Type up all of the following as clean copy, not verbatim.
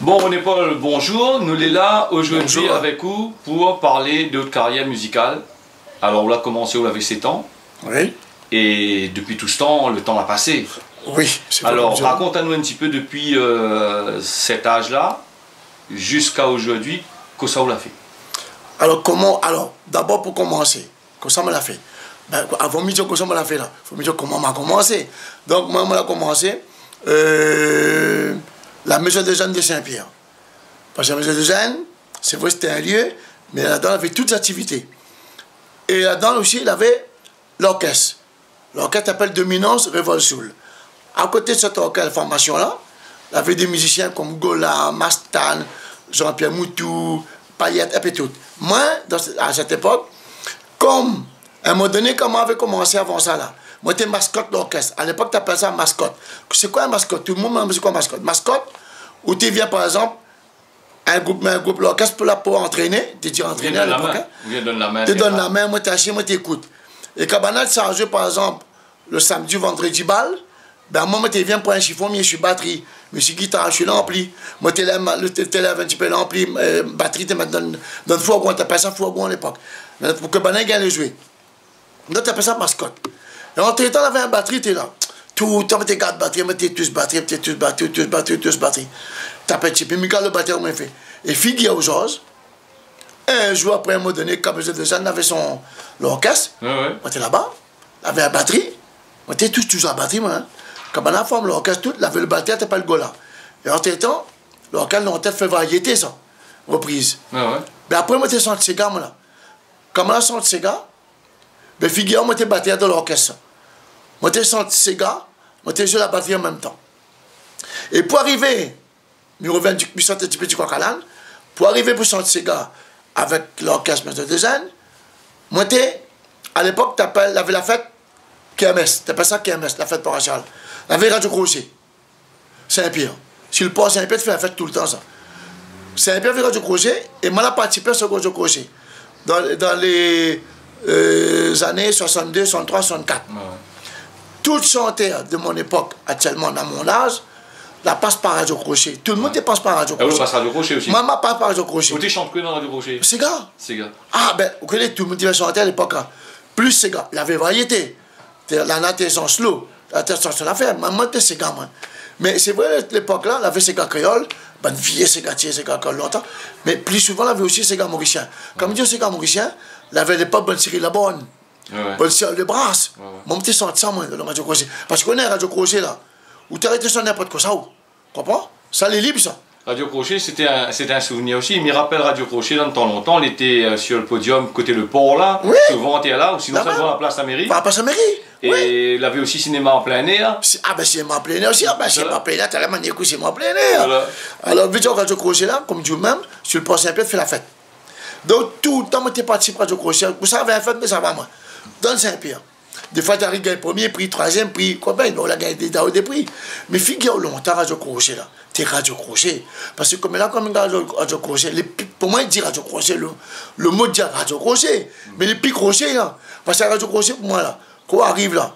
Bon, René-Paul, bonjour. Nous sommes là aujourd'hui avec vous pour parler de votre carrière musicale. Alors, on l'a commencé, on avait 7 ans. Oui. Et depuis tout ce temps, le temps a passé. Oui. Alors, raconte-nous un petit peu depuis cet âge-là jusqu'à aujourd'hui, que ça vous l'a fait. Alors, comment? Alors, d'abord pour commencer, que ça me l'a fait. Ben, avant de me dire que ça me l'a fait, là, il faut me dire comment m'a commencé. Donc, moi, je commencé. La maison des jeunes de Saint-Pierre. Parce que la maison des jeunes, c'est vrai, c'était un lieu, mais là-dedans, il y avait toutes les activités. Et là-dedans aussi, il y avait l'orchestre. L'orchestre s'appelle Dominance Révolsoul. À côté de cette orchestre formation-là, il y avait des musiciens comme Gola, Mastan, Jean-Pierre Moutou, Payette, et puis tout. Moi, à cette époque, comme, à un moment donné, comment on avait commencé avant ça, là, moi, j'étais mascotte d'orchestre. À l'époque, tu appelles ça mascotte. C'est quoi un mascotte? Tout le monde me dit c'est quoi mascotte? Mascotte, où tu viens, par exemple, un groupe l'orchestre pour entraîner. Tu dis entraîner à l'époque. Tu donnes la main. Tu donnes la main, moi, tu achètes, moi, tu écoutes. Et quand on a chargé, par exemple, le samedi, vendredi, balle, ben, moi, tu viens pour un chiffon, je suis batterie. Je suis guitare, je suis l'ampli. Moi, tu lèves un petit peu l'ampli, batterie, tu donnes fourgon, tu appelles ça fourgon à l'époque. Pour que Banan gagne le jouer. Donc, tu appelles ça mascotte. Et en temps, il y avait un batterie, tu es là. Tout le temps, tu gardes batterie, tu es tous batterie, tu es tous batterie, tous batterie, tous batterie. Tu appelles Chipi, Mika le batteur m'a fait. Et Figui aux Georges, un jour après un moment donné, quand je déjà avait son l'orchestre, moi j'étais là-bas, il avait la batterie, moi j'étais toujours à la batterie, moi. Hein. Quand on a formé l'orchestre, tout, il avait le batteur, tu pas le Gola. Et en temps, l'orchestre, on a fait variété, ça, reprise. Mais après, moi j'étais senti ces gars, moi là. Quand on a senti ces gars, ben, figure, moi, j'étais batteur de l'orchestre. Moi, j'étais senti ces gars, moi, j'étais joué la batterie en même temps. Et pour arriver, je reviens du petit Cocalan, pour arriver pour sentir ces gars avec l'orchestre Maison des Jeunes, moi, j'étais, à l'époque, il y avait la fête KMS, tu appelles ça KMS, la fête paroissiale. Il y avait Radio Crochet, Saint-Pierre. Si le port Saint-Pierre, tu fais la fête tout le temps, ça. Saint-Pierre fait Radio Crochet, et moi, j'ai participé à ce Radio Crochet. Dans les années 62, 63, 64. Tout chanteur de mon époque, actuellement dans mon âge, la passe par Radio Crochet. Tout le monde passe par Radio Crochet. Ah oui, passe Radio Crochet aussi. Maman passe par Radio Crochet. Vous chantez que dans Radio Crochet? C'est gars. Ah ben, vous connaissez, tout le monde chantait à l'époque. Plus c'est gars. Il y avait variété. La natation slow. La natation sur l'affaire. Maman, c'est gars, moi. Mais c'est vrai, à l'époque là, il y avait ces gars créoles, ben vieux ces gars créoles longtemps, mais plus souvent, il y avait aussi ces gars mauriciens. Comme je dis, ces gars mauriciens, il y avait l'époque bonne Cyril Labonne, bonne Cyril de Brasse. Moi, je senti ça, moi, dans Radio Crochet. Parce qu'on est à Radio Crochet là, où tu arrêtes sur n'importe quoi, ça, où? Comprends? Ça, les libre, ça. Radio Crochet, c'était un souvenir aussi. Il me rappelle Radio Crochet, dans le temps longtemps, on était sur le podium, côté le port là. Oui. Souvent, on était là, ou sinon, ça devant la place à la mairie. Pas la place à la mairie. Et il avait aussi cinéma en plein air. Ah ben cinéma en plein air aussi, ah ben cinéma en plein air, t'as la manière que cinéma en plein air. Alors, vite, Radio Crochet là, comme Dieu même, sur le port Saint-Pierre, fait la fête. Donc, tout le temps, moi, t'es parti pour Radio Crochet. Vous savez, la fête, mais ça va, moi. Dans Saint-Pierre. Des fois, tu arrives à gagner premier prix, troisième prix, quoi ben, on a gagné des prix. Mais figure longtemps, Radio Crochet là. T'es Radio Crochet. Parce que comme là, comme Radio Crochet, pour moi, il dit Radio Crochet, le mot dit Radio Crochet. Mais les pics Crochet là, parce que Radio Crochet, pour moi là, quand on arrive là,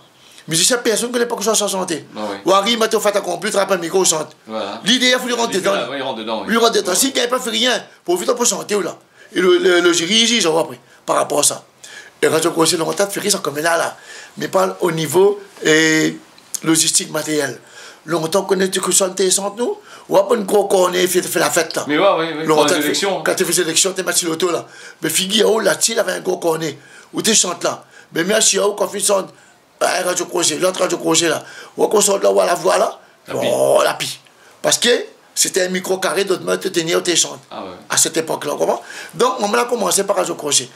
musicien, personne ne connaît pas que ça chanter. On arrive, maintenant, on fait un computer, on le micro, on chante. L'idée, il faut lui rentrer dedans. Il rentre dedans. Lui rentrer dedans. S'il n'a pas fait rien, pour vite, on peut chanter là. Et le jury, ils ont appris par rapport à ça. Et Radio Crochet, longtemps, fait ça comme là. Mais pas au niveau logistique matériel. Longtemps qu'on est que chanter sans nous, ou après une gros cornet fait la fête là. Mais ouais, quand tu fais l'élection. Quand tu fais l'élection, tu es sur l'auto là. Mais figure là, il avait un gros cornet, où tu chantes là. Mais merci à vous quand tu chantes Radio Crochet, l'autre Radio Crochet là, ou qu'on chante là, ou à la voix là, oh la pie. Parce que c'était un micro carré, d'autres mains te tenaient ou tu chantes. À cette époque là, comment? Donc, on a commencé par Radio Crochet.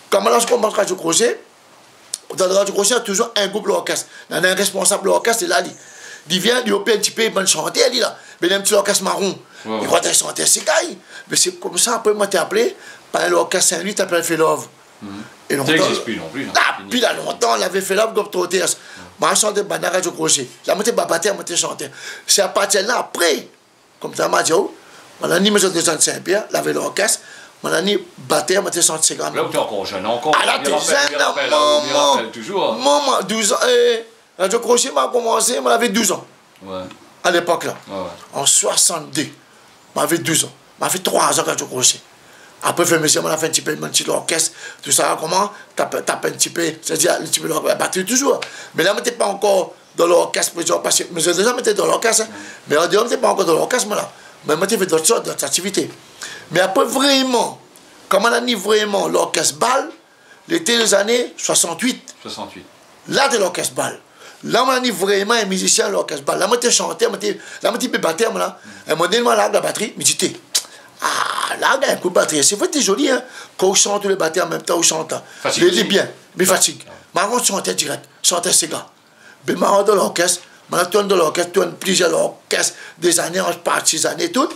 Quand on a commencé par Radio Crochet, dans le Radio Crochet, il y a toujours un groupe l'orchestre. Il y a un responsable de l'orchestre, et là, il vient, il opère un petit peu, il va chanter, il dit là. Mais il y a un petit orchestre marron. Il va chanter ses gars. Mais c'est comme ça, après, moi, t'es appelé Par l'orchestre Saint-Louis, t'appelles fait Love. Ça n'existe plus non plus. Là, puis là, longtemps, on avait fait Love comme Trotters. Moi, je chantais Banara de Crochet. Là, moi, j'étais babatère, moi, j'étais chanteur. C'est à partir de là, après, comme tu m'as dit, mon ami, maison de Saint-Pierre, il avait l'orchestre. Mon ami, batteur, moi, j'étais chanté. Là où tu es encore jeune, encore. Ah, là, t'es jeune, maman. Toujours. Maman, 12 ans. Radio Crochet m'a commencé, moi, j'avais 12 ans. Ouais. À l'époque, là. Ouais. En 62. J'avais 12 ans. J'avais 3 ans quand je crochet. Après, monsieur, on a fait un petit peu l'orchestre. Tout ça, comment? Tape un petit peu. C'est-à-dire, un petit peu la batterie toujours. Mais là, je n'étais pas encore dans l'orchestre. Parce que monsieur, déjà, j'étais dans l'orchestre. Mais en dehors, je n'étais pas encore dans l'orchestre, moi, là. Mais je fait d'autres choses, d'autres activités. Mais après, vraiment, comme on a mis vraiment l'orchestre Bal, l'été des années 68. 68. Là, de l'orchestre Bal. Là, on a mis vraiment un musicien à l'orchestre Bal. Là, je chantais, là, je battais, là. Et mon dernier, là, la batterie, je me disais, ah, là, il y a un coup de batterie. C'est vrai, c'est joli, hein. Quand on chante le batterie en même temps, on chante. Il est bien, mais fatigue. Mais on chantait direct, chantait ces gars. Mais je rentre dans l'orchestre, je tourne dans l'orchestre, tourne plusieurs orchestres, des années, on part 6 années, toutes.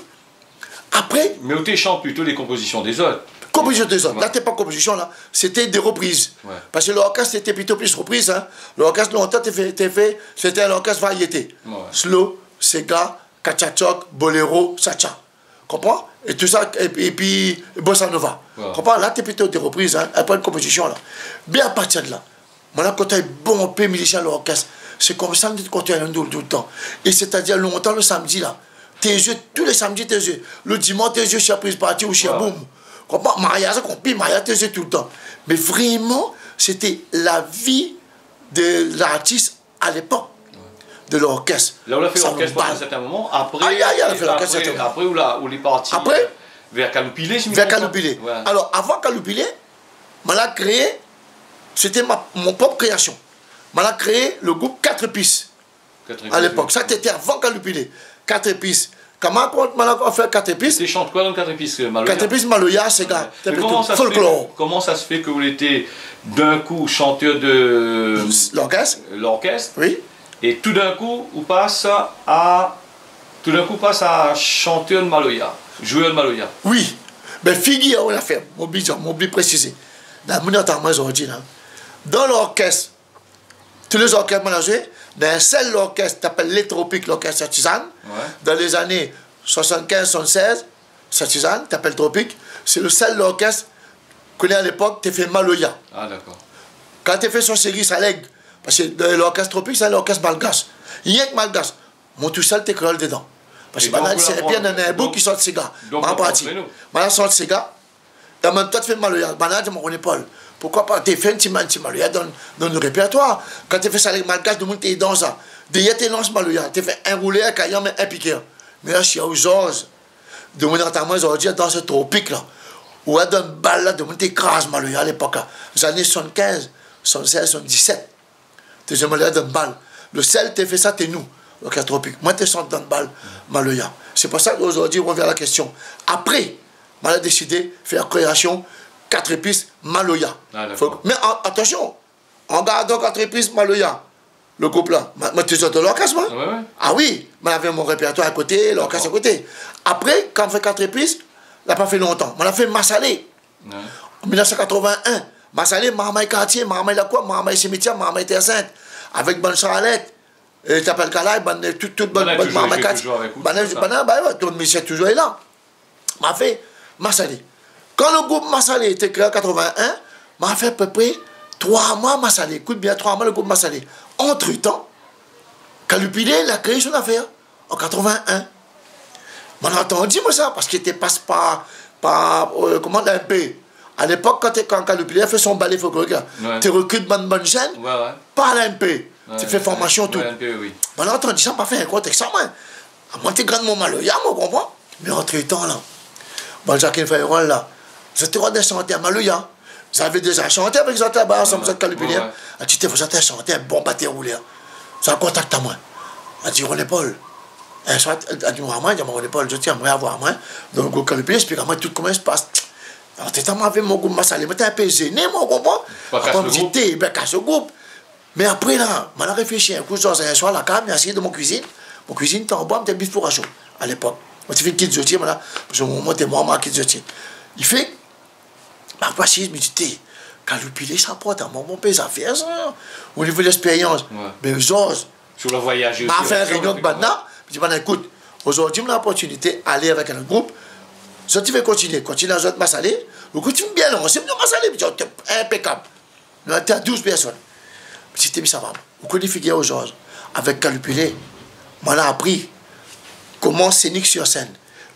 Après. Mais où tu chantes plutôt les compositions des autres. Composition des autres. Ouais. Là, t'es pas composition, là. C'était des reprises. Ouais. Parce que l'orchestre, c'était plutôt plus reprise. Hein. L'orchestre, longtemps, c'était un orchestre variété. Ouais. Slow, Sega, Kachachok, Bolero, Sacha. Comprends? Et tout ça, et puis Bossa Nova. Ouais. Comprends? Là, t'es plutôt des reprises. Hein. Pas une composition, là. Bien à partir de là. Maintenant, quand tu es bon peu musicien à l'orchestre, c'est comme ça quand tu es un tout le temps. Et c'est-à-dire longtemps le samedi, là. Tes yeux, tous les samedis, tes yeux. Le dimanche, tes yeux, chez prise partie ou chez Boum. Comprends? Mariage, mariage, tes yeux tout le temps. Mais vraiment, c'était la vie de l'artiste à l'époque. De l'orchestre. Là, on a fait l'orchestre pendant un certain moment. Après, après où il est parti après, vers Kaloupilé. Vers Kaloupilé. Ouais. Alors, avant Kaloupilé, on a créé, c'était mon propre création. On a créé le groupe 4 pistes. À l'époque. Ça, c'était avant Kaloupilé. 4 pistes. Comment on a fait 4 pistes? Tu chantes quoi dans 4 pistes, Maloya? 4 pistes, Maloya, c'est gars. Comment ça se fait que vous étiez d'un coup chanteur de l'orchestre? Oui. Et tout d'un coup, on passe à chanteur de Maloya, joueur de Maloya. Oui. Mais figure, on a fait, m'oublie préciser. Dans dans l'orchestre, tous les orchestres qu'on a joué, dans un seul orchestre qui s'appelle Les Tropiques, l'orchestre Satizane, dans les années 75-76, Satizane, qui s'appelle Tropique, c'est le seul orchestre qu'on a à l'époque qui fait Maloya. Ah, d'accord. Quand tu fait son série, ça lègue. Parce que l'orchestre Tropique, c'est l'orchestre malgache. Il y a que malgache. Mon tout seul, tu créole dedans. Parce que c'est bien un bout qui sort de ces gars. Maintenant, sort de ces gars. Et en même temps, tu fais Maloya. Maintenant, je ne connais pas. Pourquoi pas? Tu fais un petit Maloya dans le répertoire. Quand tu fais ça avec malgache, tout le monde est dans ça. D'ailleurs, tu lances Maloya. Tu fais un roulé, un caillon, mais un piqueur. Mais là, je suis aux Georges. De mon entendement, aujourd'hui, dans ce tropique là. Où il y a une balle là, de mon écrase Maloya à l'époque. Les années 75, 76, 77. Tu es Maloya dans une balle. Le sel, tu fait ça, tu es nous. Le tropique. Moi, tu es dans une balle Maloya. C'est pour ça qu'aujourd'hui, on revient à la question. Après, on a décidé de faire la création 4 pistes Maloya. Ah, mais attention, en gardant 4 pistes Maloya, le groupe là, moi tu es de l'orchestre, moi. Ouais. Ah oui, moi j'avais mon répertoire à côté, l'orchestre à côté. Après, quand on fait 4 pistes, on n'a pas fait longtemps. On a fait Massalé. Ouais. En 1981. Massalé, Marmaille Quartier, Marmaille la quoi, Marmaille Cimetière, Marmaille Terre Sainte. Avec bonne Charlette. Et tu appelles Calaï, toute bonne Marmaille Quartier. Tout le monsieur toujours est là. On a fait Massalé. Quand le groupe Massalé était créé en 81, m'a fait à peu près 3 mois Massalé. Écoute bien, 3 mois le groupe Massalé. Entre-temps, Kaloupilé, il a créé son affaire en 81. On a entendu moi ça, parce qu'il était passe par comment l'MP. À l'époque, quand Kaloupilé a fait son ballet folklorique, tu recrutes bonne chaîne, par l'MP. Tu fais formation, tout. Oui. On a entendu ça, m'a fait un contexte ça, moi. À monter grandement Maloya, moi, on comprend. Mais entre-temps, là, Jacques Ferron, là, j'étais en train de chanter à Maloya. J'avais déjà chanté avec les autres là-bas, ensemble avec Kaloupilé. Tu t'es fait chanter un bon pâté roulé. Ça a contact à moi. Elle dit, René Paul. Un soir, elle dit, moi, il dit, René Paul, je tiens à voir moi. Donc, le groupe Kaloupilé, explique à moi tout comment ça se passe. Alors, tu es avec mon groupe Massalé, mais tu es un peu gêné, moi, on comprend. Après, on me dit, t'es, casse le groupe. Mais après, là, on a réfléchi un coup, un soir, la cam, j'ai essayé de mon cuisine. Mon cuisine, t'es en bois, t'es bif pour à chaud, à l'époque. Moi, tu fais kit zotier, voilà. Parce que moi, t'es moi, kit zotier. Il fait, passé, je me dis, Kalupilé, ça porte à mon pays, ça fait ça. Au niveau de l'expérience. Mais j'ose. Sur le voyage. Je fait une réunion de Bana. Je dis, écoute, aujourd'hui, j'ai l'opportunité d'aller avec un groupe. Si tu veux continuer à jouer Massalé, le groupe, tu me bien, c'est bien Massalé, impeccable. Nous étions à 12 personnes. C'était ça va. Vous connaissez Figuier aujourd'hui, avec Kalupilé, on a appris comment scénique sur scène,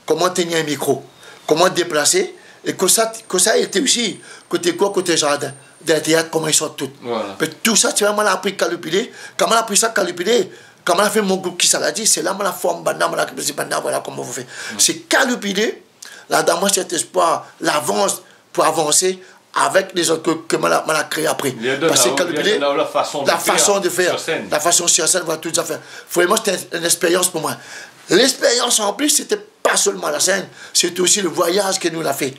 comment tenir un micro, comment déplacer, et que ça était aussi côté quoi, côté jardin, des théâtres, comment ils sont tous. Voilà. Mais tout ça, tu vois, on a appris Kalupilé, comment on a appris ça Kalupilé, comment on a fait mon groupe qui ça l'a dit, c'est là, on a forme Banda, on a dit Banda, voilà comment vous faites. C'est Kalupilé, là, dans moi, cet espoir, l'avance pour avancer avec les autres que on a créé après. Parce que Kalupilé, la façon de faire, la façon sur scène, voilà, tout ça faire. Vraiment, c'était une expérience pour moi. L'expérience en plus, c'était pas seulement la scène, c'était aussi le voyage que nous l'a fait.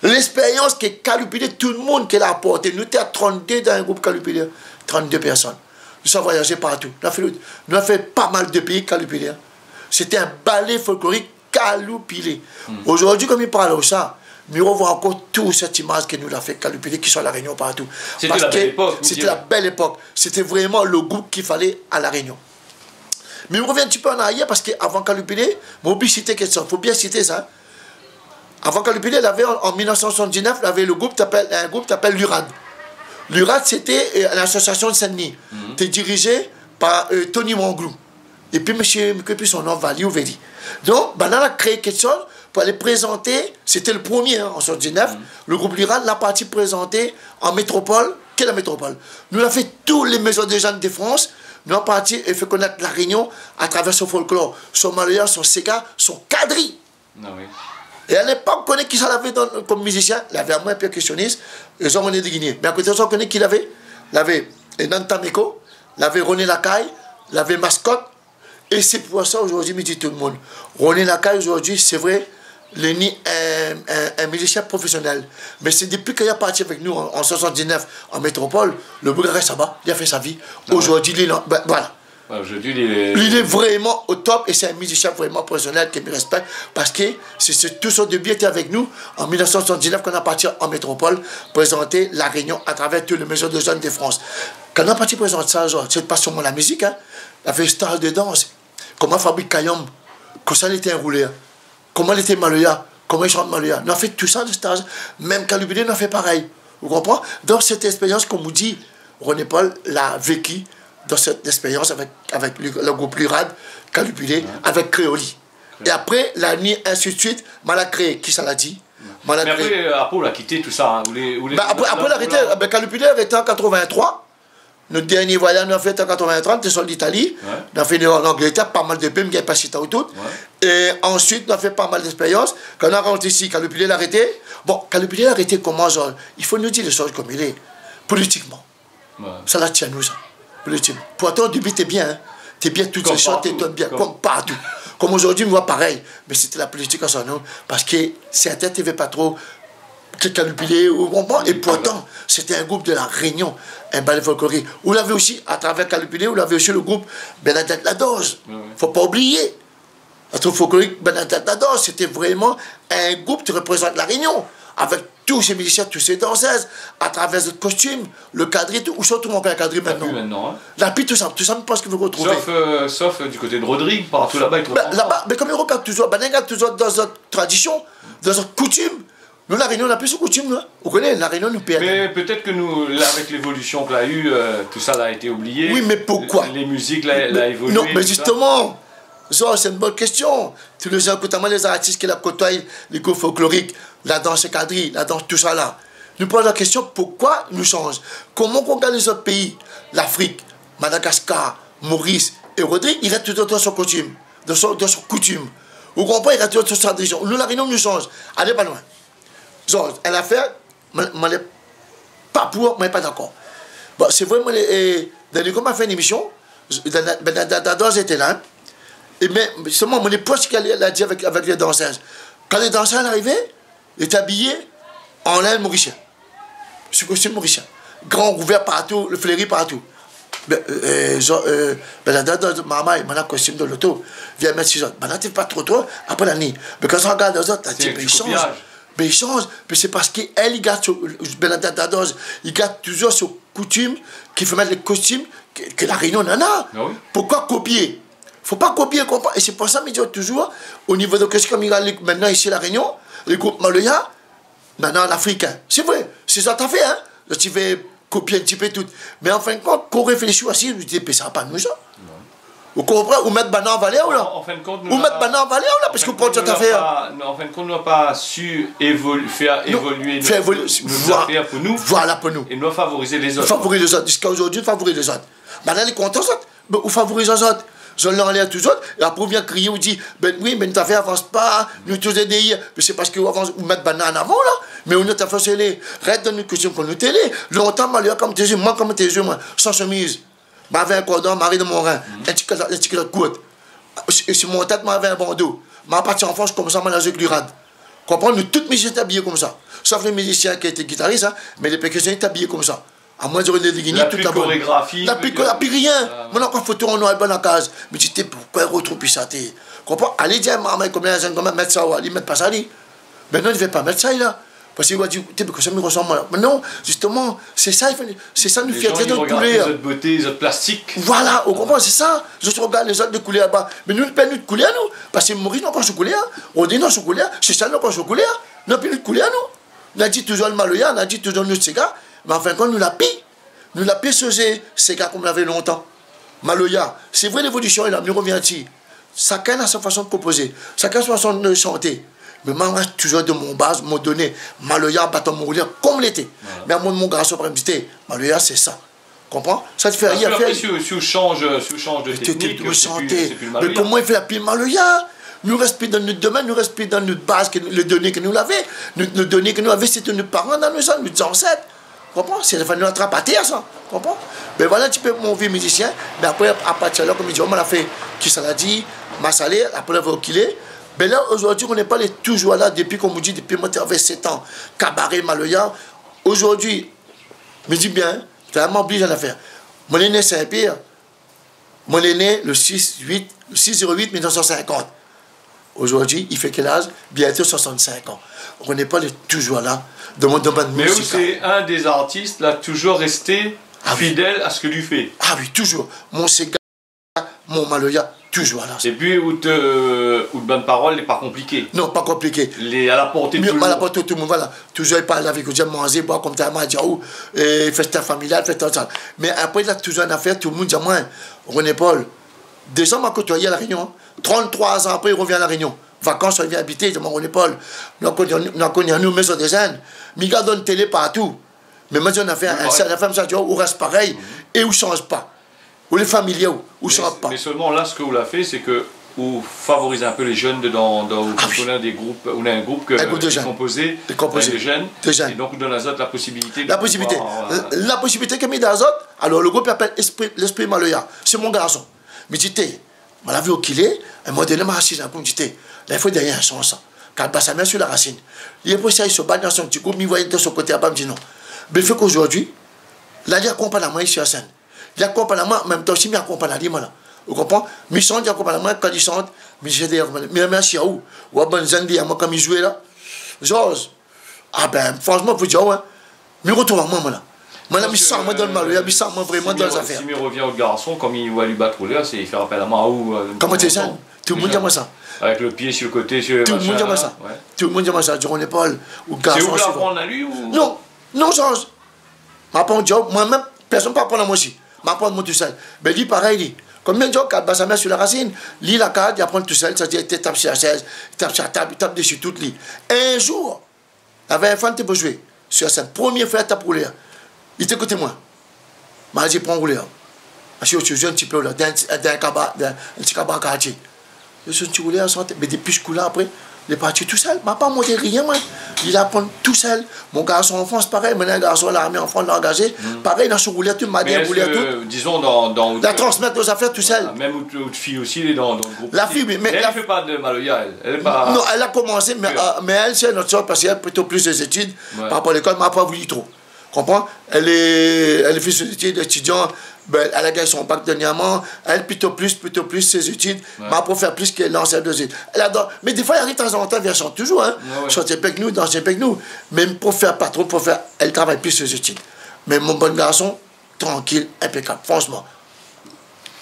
L'expérience que Kalupilé, tout le monde qui l'a apporté. Nous étions à 32 dans un groupe Kalupilé, 32 personnes. Nous avons voyagé partout. Nous avons fait pas mal de pays Kalupilé. C'était un ballet folklorique Kalupilé. Aujourd'hui, comme il parle de ça, mais on voit encore toute cette image que nous l'a fait Kalupilé qui sont à La Réunion partout. C'était la belle époque. C'était la belle époque. C'était vraiment le groupe qu'il fallait à La Réunion. Mais on revient un petit peu en arrière parce qu'avant Kalupilé, on oublie citer quelque chose. Il faut bien citer ça. Avant Kalupilé, il avait en 1979, il avait un groupe qui s'appelle l'URAD. L'URAD, c'était l'association de Saint-Denis. C'était dirigé par Tony Manglou. Et puis, son nom, Vali Ouveri. Donc, on a créé quelque chose pour aller présenter. C'était le premier en 1979. Le groupe l'URAD l'a parti présenter en métropole. Quelle est la métropole? Nous avons fait tous les maisons des jeunes de France. Nous avons parti et fait connaître La Réunion à travers son folklore, son malheur, son séca, son quadrille. Non, oui. Et à l'époque, on connaît qui ça l'avait comme musicien. Il avait un moins percussionniste, ils ont mené de Guinée. Mais à côté de ça, on connaît qui l'avait. Il avait Nantameko, il avait René Lacaille, il avait Mascotte. Et c'est pour ça aujourd'hui, me dit tout le monde. René Lacaille, aujourd'hui, c'est vrai, il est un musicien professionnel. Mais c'est depuis qu'il est parti avec nous en 79 en métropole, le bouc reste là-bas, il a fait sa vie. Aujourd'hui, il est là. Ben, voilà. Aujourd'hui, il est vraiment au top et c'est un musicien vraiment professionnel qui me respecte parce que tout son début était avec nous en 1979 quand on a parti en métropole présenter La Réunion à travers toutes les maisons de jeunes de France. Quand on a parti présenter ça, c'est pas seulement la musique, hein, il y avait style de danse, comment fabrique Kayom, comment ça il était enroulé, comment il était Maloya, comment il chante Maloya. On a fait tout ça de stage, même Kalupilé on a fait pareil. Vous comprenez? Donc cette expérience, comme vous dit, René Paul l'a vécu dans cette expérience avec le groupe Lurad, Kalupilé, avec Créoli. Et après, la nuit, ainsi de suite, mal a créé, qui ça l'a dit? Mais après, Apo l'a quitté tout ça. Hein. Après, l'arrêté, Kalupilé a arrêté en 83. Notre dernier voyage, nous avons fait en 83, on était sur l'Italie. On a fait en Angleterre, pas mal de pays, mais pas si tôt tout. Et ensuite, on a fait pas mal d'expériences. Quand on a rentré ici, Kalupilé l'a arrêté. Bon, Kalupilé l'a arrêté comment, genre? Il faut nous dire les choses comme il est, politiquement. Ça la tient, nous, ça. Pourtant, au début, t'es bien. Hein? T'es bien, toutes ces choses, t'es bien, comme partout. Comme aujourd'hui, on voit pareil. Mais c'était la politique en son nom. Parce que certains ne t'avaient pas trop Kalupilé. Et pourtant, c'était un groupe de La Réunion, un ballet folklorique. Vous l'avez aussi, à travers Kalupilé, vous l'avez aussi le groupe Bernadette Ladoze. Il ne faut pas oublier. Le groupe folklorique Bernadette Ladoze, c'était vraiment un groupe qui représente La Réunion. Avec tous ces musiciens, tous ces danseuses, à travers le costume, le quadrille, où sont tout le monde qui a quadrille maintenant? La pluie, tout ça, je pense que vous retrouvez. Sauf du côté de Rodrigue, partout là-bas, là-bas, mais comme ils regardent toujours, ben, toujours dans notre tradition, dans notre coutume. Nous, La Réunion, on n'a plus cette coutume, là. Vous connaissez, La Réunion nous perd. Mais peut-être que nous, là, avec l'évolution qu'il a eu, tout ça a été oublié. Oui, mais pourquoi? Les musiques, là, évolué. Non, mais justement. C'est une bonne question. Tous les gens, notamment les artistes qui la côtoient, les groupes folkloriques, la danse quadrille, la danse, tout ça là. Nous posons la question, pourquoi nous changeons? Comment on regarde les autres pays, l'Afrique, Madagascar, Maurice et Rodrigue, ils restent toujours dans son coutume, dans son coutume. Vous comprenez, ils restent toujours dans sa tradition. Nous, La Réunion, nous change. Allez pas loin. Genre, elle a fait, je ne pas pour, mais pas d'accord. Bon, c'est vrai, quand on a fait une émission, Dadoz était là. Et mais seulement mon épouse qui a dit avec les danseuses. Quand les danseurs arrivaient, ils étaient habillés en laine mauricien. Ce costume mauricien. Grand ouvert partout, le fleuri partout. La date maman, il m'a un costume de l'auto. Viens mettre 6 autres. Maintenant, tu pas trop, après la nuit. Mais quand on regarde les autres, ils changent. Mais il change. Mais c'est parce qu'elle, il garde, il garde toujours ce coutume qu'il faut mettre les costumes que la Réunion en a. Ah oui. Pourquoi copier? Faut pas copier, comprendre. Et c'est pour ça que je dis toujours, au niveau de qu'est-ce qu'on regarde maintenant ici à la Réunion, les groupes Maloya, maintenant l'Africain. C'est vrai, c'est ça que tu as fait, hein. Tu fais copier un petit peu tout. Mais en fin de compte, qu'on réfléchit aussi, je me dis, ça va pas nous ça. Vous comprenez? Ou mettre Banan en Valais ou là? En fin de compte, ou mettre Banan en Valais ou là? Parce que pour tout à fait. En fin de compte, nous n'avons pas su faire évoluer nos affaires pour nous. Voilà pour nous. Et nous favoriser les autres. Favoriser les autres. Jusqu'à aujourd'hui, favoriser les autres. Maintenant, les comptes les autres. Mais vous favorisez les autres. Je l'enlève tous les autres. Et après, on vient crier, on dit, ben oui, mais notre affaire avance pas. Nous tous aider. Mais c'est parce que vous mettez Banan en avant là. Mais on notre affaire, c'est les. Reste dans une question pour nous télé. Longtemps, Malia comme tes yeux, moi comme tes yeux, moi, sans chemise. M'avait un cordon, Marie de mon rein, un petit de côte. Sur mon tête, m'avait un bandeau. Ma partie en France, comme ça, m'a la glurade. Comprends? Nous, toutes mes étaient habillés comme ça. Sauf les musiciens qui étaient guitaristes, hein, mais les percussionneurs étaient habillés comme ça. À moins de les guigner, toute la chorégraphie. La plus rien. Moi, encore photo en noir et blanc en case. Mais tu sais pourquoi retrouver ça? Comprends? Allez dire à maman, combien de mettre ça, allez mettre pas ça, allez. Mais non, il ne va pas mettre ça, là. Parce qu'il va dire, que ça me ressemble. Mais non, justement, c'est ça, nous fait très de couleur. Les autres beautés, les autres plastiques. Voilà, on comprend, c'est ça. Je regarde les autres de couleur là-bas. Mais nous, nous de couleur, nous. Parce que Maurice n'a pas de couleur. On dit non, couleur. C'est ça, n'a pas de couleur. Nous n'avons plus de couleur, nous. On a dit toujours le Maloya, on a dit toujours notre Sega. Mais en fin de compte, nous l'a pris. Nous l'a pris ce Sega comme on l'avait longtemps. Maloya, c'est vrai l'évolution, il a mieux revient ici. Chacun a sa façon de composer. Chacun a sa façon de chanter. Mais moi, je toujours de mon base, m'ont donné Maloya, bâton Mourir, comme l'été. Mais à mon garçon, par exemple, Maloya, c'est ça. Comprends? Ça te fait rien faire. Si on change de technique, c'est plus Maloya. Mais comment il fait la pile Maloya? Nous respectons dans notre domaine, nous respectons dans notre base, les données que nous avions. Les données que nous avions, c'était nos parents dans nos ancêtres. Comprends? C'est nous attraper à terre, ça. Comprends? Mais voilà un petit peu mon vieux musicien. Mais après, à partir de là, comme il dit, on m'a fait qui ça l'a dit, m'a salé, après on va reculer. Mais là, aujourd'hui, on n'est pas toujours là, depuis qu'on me dit, depuis moi, j'avais 7 ans, cabaret, Maloya. Aujourd'hui, je me dis bien, tu as vraiment oublié d'en faire. Mon aîné Saint-Pierre, mon aîné, le 6-08 1950. Aujourd'hui, il fait quel âge? Bientôt 65 ans. On n'est pas toujours là, dans mon domaine musical. Mais c'est un des artistes, là, toujours resté fidèle à ce que lui fait. Ah oui, toujours. Mon Sega, mon Maloya, toujours là. Et puis, où de bonne parole n'est pas compliqué. Non, pas compliqué. À la portée de tout le monde. À la portée de tout le monde, voilà. Toujours, il parle avec eux, manger, boire comme t'as dit, festin familial, festin ça. Mais après, il a toujours une affaire, tout le monde dit, moi, René Paul, déjà m'a côtoyé à la Réunion. 33 ans après, il revient à la Réunion. Vacances, il vient habiter, je m'en René Paul. Nous connaissons nous, maison des jeunes. Mais il donne télé partout. Mais moi, on a fait la femme, ça dit, où reste pareil, et où ne change pas. Ou les familiers, où ne change pas. Mais seulement là, ce que vous l'avez fait, c'est que vous favorisez un peu les jeunes dedans. On a des groupes, on a un groupe qui est composé de jeunes. Et donc, on donne à Azot la possibilité. La possibilité qu'il y a mis d'Azot, alors le groupe l'appelle l'esprit Maloya. C'est mon garçon. Mais dis-tu, je l'ai vu au kilé, et moi, je l'ai assis un peu, je dis, là, il faut derrière un son, ça. Quand il passe sa main sur la racine. Il est possible, il se bat dans son petit groupe, il voit de son côté, il me dit non. Mais il fait qu'aujourd'hui, là, il accompagne moi ici à scène. Il accompagne moi, en même temps aussi, il accompagne moi là. Vous comprenez? Mais il chante, il accompagne moi, quand il chante, mais j'ai des mais merci à où? Ou à Banzandi, à moi, quand il jouait là. Georges, ah ben, franchement, vous dire, ouais. Mais retrouve à moi là. Moi, là, il sent moi dans le mal, il sent moi vraiment dans les affaires. Si il revient au garçon, comme il va lui battre là, c'est il fait appel à moi où. Comment tu sais? Tout le monde dit moi ça. Avec le pied sur le côté, sur tout le monde dit moi ça. Tout le monde dit moi ça. Durant l'épaule, ou garçon. C'est où l'apprendre à lui ou? Non, non, Georges. M'apprendre job, moi-même, personne ne peut apprendre à moi aussi. M'apprendre moi tout seul. Mais lui, pareil, lui. Combien de gens qui a sa main sur la racine, lit la carte, il apprend tout seul, c'est-à-dire il tape sur la chaise, il tape sur la table, il tape dessus toute lit. Un jour, il y avait un fan qui peut jouer sur la scène. Première fois, il tape rouler. Il était côté moi. Il m'a dit, prends rouler. Je suis un petit peu là, dans un petit cabaret quartier. Je suis un petit roulé en santé, mais depuis ce coup-là, après, il est parti tout seul. Il m'a pas monté rien, moi. Il apprend tout seul. Mon garçon en France, pareil. Maintenant, un garçon à l'armée en France l'a engagé. Pareil, dans ce roulé, tout m'a dit, roulé tout. Disons, dans. La transmettre aux affaires tout seul. Même votre fille aussi, elle est dans le groupe. La fille, mais. Elle ne fait pas de Maloya, elle. Elle est pas. Non, elle a commencé, mais elle, c'est notre sorte parce qu'elle a plutôt plus des études par rapport à l'école, mais elle n'a pas voulu trop. Comprends? Elle est fait ses études étudiant ben, elle a gagné son bac dernièrement, elle plutôt plus ses études, mais pour faire plus que l'ancienne de études. Elle adore. Mais des fois, elle arrive de temps en temps, elle chante toujours, hein. Chanter avec nous, danser avec nous. Même pour faire pas trop, elle travaille plus ses études. Mais mon bon garçon, tranquille, impeccable, franchement.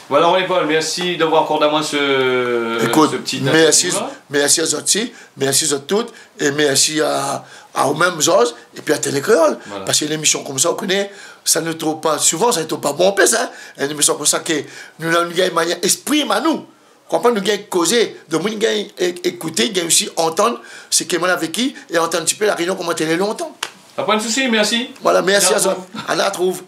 Voilà, René-Paul, merci d'avoir accordé à moi ce petit merci à Zotsi, merci à toutes, et merci à vous-même, Georges, et puis à Télécréole. Voilà. Parce que l'émission comme ça, on connaît, ça ne trouve pas souvent, ça ne trouve pas bon pèse, hein. Une émission comme ça que nous avons une manière exprime à nous. Comprends, nous avons causé, de nous avons écouté, nous avons aussi entendre ce que moi avec qui, et entendre un petit peu la réunion comment elle est longtemps. Pas de souci, merci. Voilà, merci à Zot. On la trouve.